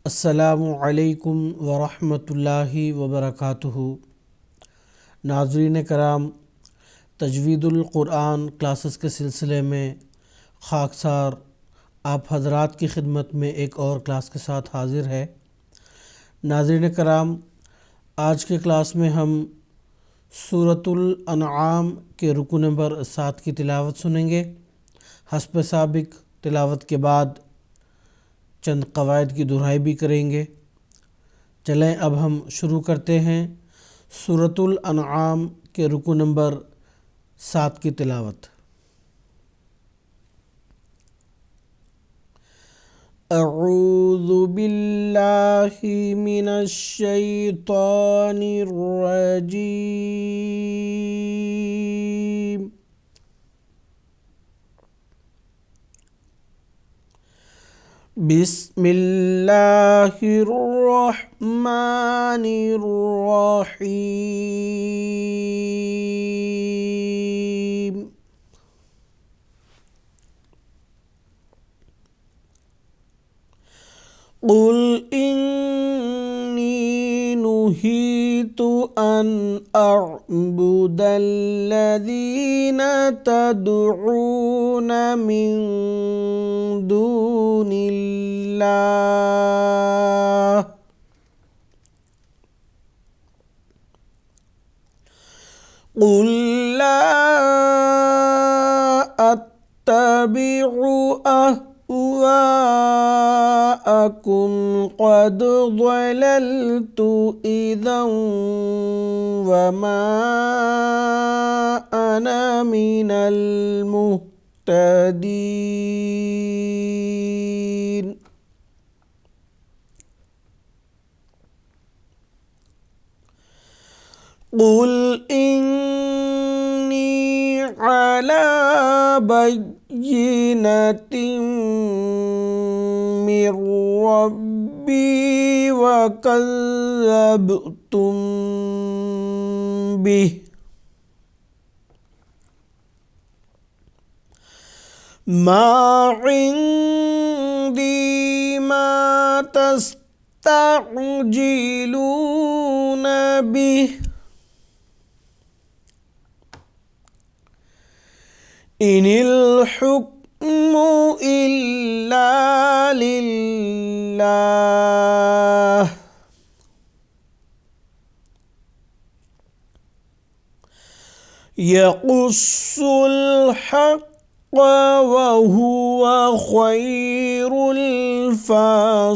السلام علیکم ورحمۃ اللہ وبرکاتہ۔ ناظرین کرام، تجوید القرآن کلاسز کے سلسلے میں خاکسار آپ حضرات کی خدمت میں ایک اور کلاس کے ساتھ حاضر ہے۔ ناظرین کرام، آج کے کلاس میں ہم سورۃ الانعام کے رکوع نمبر 7 کی تلاوت سنیں گے۔ حسب سابق تلاوت کے بعد چند قواعد کی دہرائی بھی کریں گے۔ چلیں اب ہم شروع کرتے ہیں سورۃ الانعام کے رکوع نمبر 7 کی تلاوت۔ اعوذ باللہ من الشیطان الرجیم۔ بسم اللہ الرحمن الرحیم۔ قل انی نہیت ان اعبد الذین تدعون من دون اللہ قل لا اتبع اهواءکم قد ضللت اذا وما انا من المهتدین۔ قل انی علی بینۃ من ربی وکذبتم بہ ما عندی ما تستعجلون بہ ان الحکم الا للہ یقص الحق وهو خیر الفاصلین۔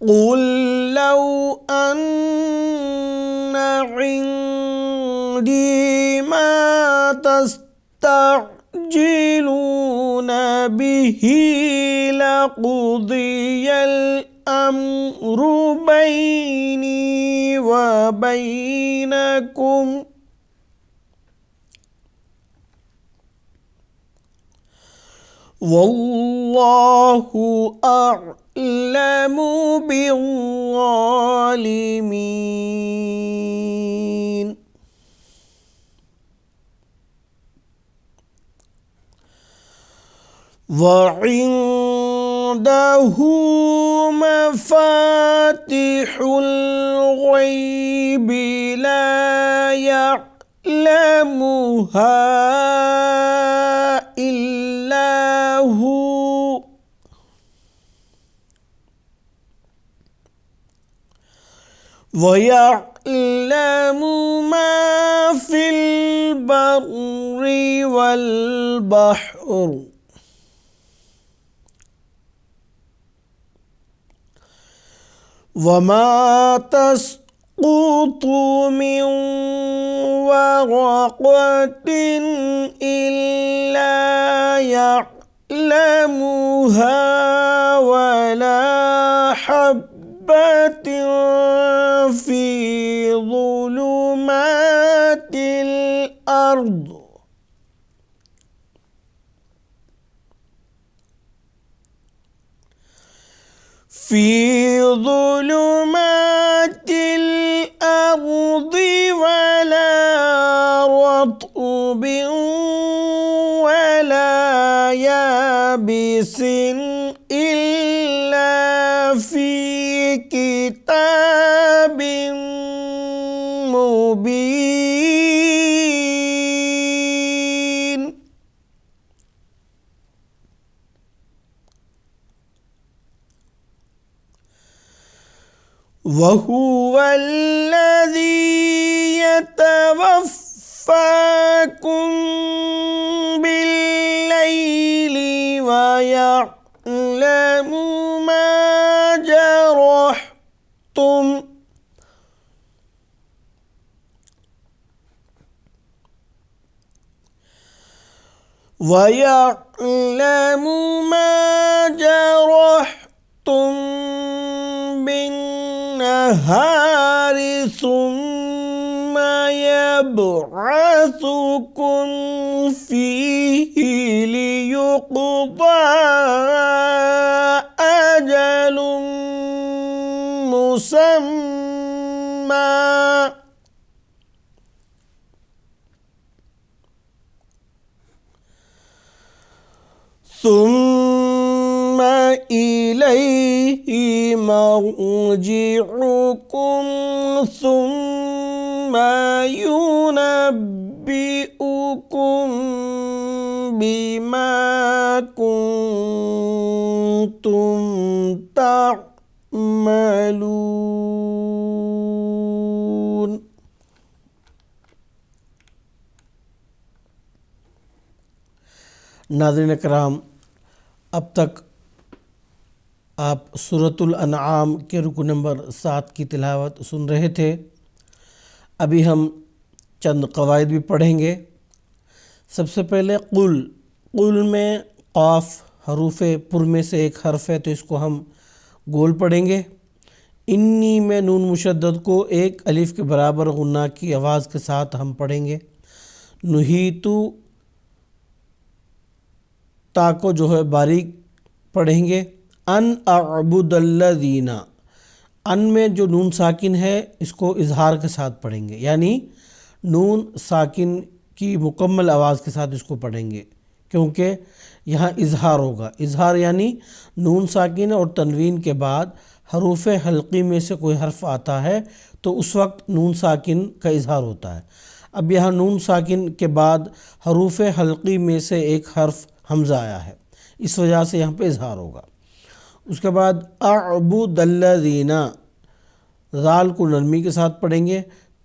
قل لو ان عندي ما تستعجلون به لقضي الأمر بيني وبينكم واللہ اعلم بالظالمین۔ وعنده مفاتح الغیب لا يعلمها إلا هو وَيَعْلَمُ مَا فِي الْبَرِّ وَالْبَحْرِ وَمَا تَسْقُطُ مِنْ وَرَقَةٍ إِلَّا يَعْلَمُهَا وَلَا حَبَّةٍ في ظلمات الأرض في ظلمات الأرض إلا في كتاب مبين. وهو الذي يتوفاكم بالليل ويعلم ما جرحتم بالنهار ثم يبعثكم فيه ليقضى أجل مسمى ثم إليه مرجعكم ثم ينبئكم بما كنتم تعملون. ناظرین اکرام، اب تک آپ سورۃ الانعام کے رکو نمبر 7 کی تلاوت سن رہے تھے۔ ابھی ہم چند قواعد بھی پڑھیں گے۔ سب سے پہلے قل میں قاف حروف پر میں سے ایک حرف ہے، تو اس کو ہم گول پڑھیں گے۔ انی میں نون مشدد کو ایک الف کے برابر غنہ کی آواز کے ساتھ ہم پڑھیں گے۔ نہیتو تا کو جو ہے باریک پڑھیں گے۔ ان اعبد الذین، ان میں جو نون ساکن ہے اس کو اظہار کے ساتھ پڑھیں گے، یعنی نون ساکن کی مکمل آواز کے ساتھ اس کو پڑھیں گے، کیونکہ یہاں اظہار ہوگا۔ اظہار یعنی نون ساکن اور تنوین کے بعد حروف حلقی میں سے کوئی حرف آتا ہے تو اس وقت نون ساکن کا اظہار ہوتا ہے۔ اب یہاں نون ساکن کے بعد حروف حلقی میں سے ایک حرف حمزہ آیا ہے، اس وجہ سے یہاں پہ اظہار ہوگا۔ اس کے بعد اعبد الذین، دال کو نرمی کے ساتھ پڑھیں گے۔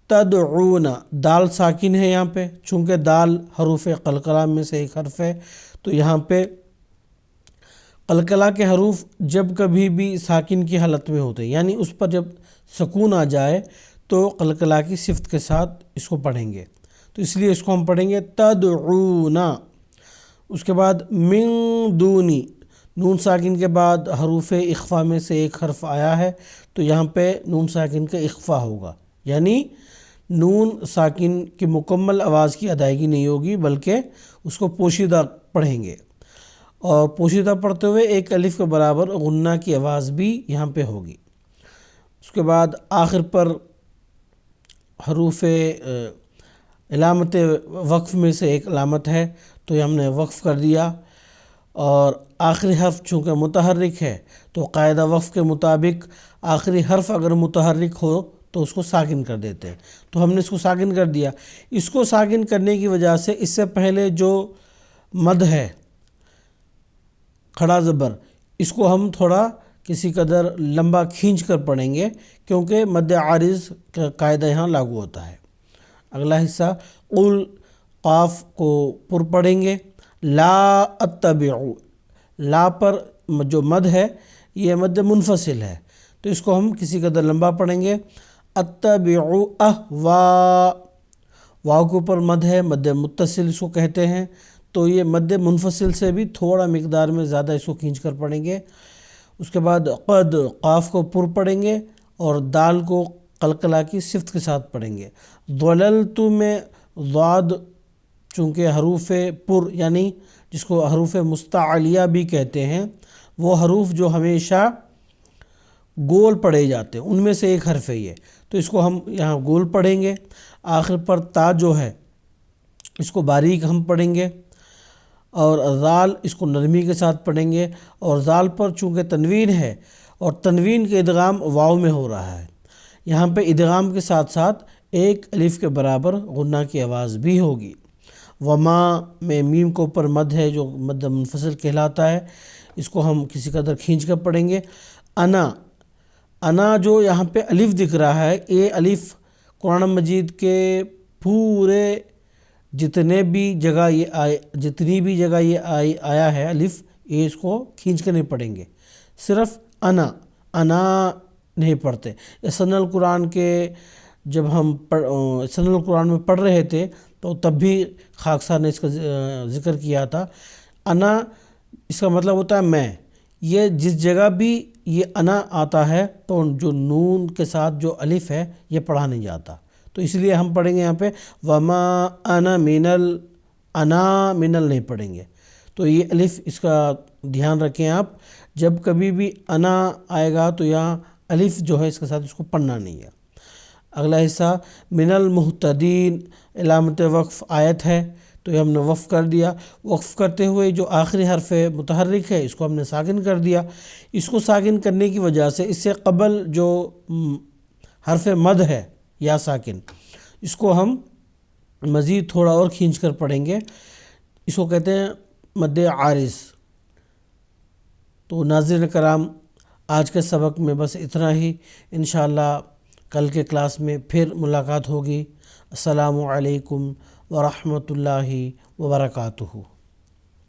تدعون، دال ساکن ہے یہاں پہ، چونکہ دال حروف قلقلہ میں سے ایک حرف ہے، تو یہاں پہ قلقلہ کے حروف جب کبھی بھی ساکن کی حالت میں ہوتے ہیں، یعنی اس پر جب سکون آ جائے تو قلقلہ کی صفت کے ساتھ اس کو پڑھیں گے، تو اس لیے اس کو ہم پڑھیں گے تدعون۔ اس کے بعد من دونی، نون ساکن کے بعد حروف اخفا میں سے ایک حرف آیا ہے تو یہاں پہ نون ساکن کا اخفا ہوگا، یعنی نون ساکن کی مکمل آواز کی ادائیگی نہیں ہوگی بلکہ اس کو پوشیدہ پڑھیں گے، اور پوشیدہ پڑھتے ہوئے ایک الف کے برابر غنہ کی آواز بھی یہاں پہ ہوگی۔ اس کے بعد آخر پر حروف علامت وقف میں سے ایک علامت ہے تو یہ ہم نے وقف کر دیا، اور آخری حرف چونکہ متحرک ہے تو قاعدہ وقف کے مطابق آخری حرف اگر متحرک ہو تو اس کو ساکن کر دیتے ہیں، تو ہم نے اس کو ساکن کر دیا۔ اس کو ساکن کرنے کی وجہ سے اس سے پہلے جو مد ہے کھڑا زبر، اس کو ہم تھوڑا کسی قدر لمبا کھینچ کر پڑھیں گے، کیونکہ مد عارض کا قاعدہ یہاں لاگو ہوتا ہے۔ اگلا حصہ قل، قاف کو پر پڑھیں گے۔ لا اتبع، لا پر جو مد ہے یہ مد منفصل ہے، تو اس کو ہم کسی قدر لمبا پڑھیں گے۔ اتبع اہوا، واو کے اوپر مد ہے، مد متصل اس کو کہتے ہیں، تو یہ مد منفصل سے بھی تھوڑا مقدار میں زیادہ اس کو کھینچ کر پڑھیں گے۔ اس کے بعد قد، قاف کو پر پڑھیں گے اور دال کو قلقلہ کی صفت کے ساتھ پڑھیں گے۔ ضللت میں ضاد چونکہ حروف پر یعنی جس کو حروف مستعلیہ بھی کہتے ہیں، وہ حروف جو ہمیشہ گول پڑھے جاتے ہیں ان میں سے ایک حرف ہے یہ، تو اس کو ہم یہاں گول پڑھیں گے۔ آخر پر تا جو ہے اس کو باریک ہم پڑھیں گے، اور ذال اس کو نرمی کے ساتھ پڑھیں گے، اور ذال پر چونکہ تنوین ہے اور تنوین کے ادغام واو میں ہو رہا ہے، یہاں پہ ادغام کے ساتھ ساتھ ایک الف کے برابر غنہ کی آواز بھی ہوگی۔ وما میں میم کو اوپر مد ہے جو مد منفصل کہلاتا ہے، اس کو ہم کسی قدر کھینچ کر پڑھیں گے۔ انا جو یہاں پہ الف دکھ رہا ہے، یہ الف قرآن مجید کے پورے جتنی بھی جگہ یہ آیا ہے الف، یہ اس کو کھینچ کے نہیں پڑھیں گے، صرف انا نہیں پڑھتے۔ سن القرآن کے جب ہم سن القرآن میں پڑھ رہے تھے تو تب بھی خاکسار نے اس کا ذکر کیا تھا۔ انا اس کا مطلب ہوتا ہے میں، یہ جس جگہ بھی یہ انا آتا ہے تو جو نون کے ساتھ جو الف ہے یہ پڑھا نہیں جاتا، تو اس لیے ہم پڑھیں گے یہاں پہ وما انا منل نہیں پڑھیں گے۔ تو یہ الف اس کا دھیان رکھیں آپ، جب کبھی بھی انا آئے گا تو یہاں الف جو ہے اس کے ساتھ اس کو پڑھنا نہیں ہے۔ اگلا حصہ من المہتدین، علامت وقف آیت ہے تو یہ ہم نے وقف کر دیا۔ وقف کرتے ہوئے جو آخری حرف متحرک ہے اس کو ہم نے ساکن کر دیا۔ اس کو ساکن کرنے کی وجہ سے اس سے قبل جو حرف مد ہے یا ساکن، اس کو ہم مزید تھوڑا اور کھینچ کر پڑھیں گے، اس کو کہتے ہیں مد عارض۔ تو ناظرین کرام، آج کے سبق میں بس اتنا ہی، انشاءاللہ کل کے کلاس میں پھر ملاقات ہوگی۔ السلام علیکم ورحمۃ اللہ وبرکاتہ۔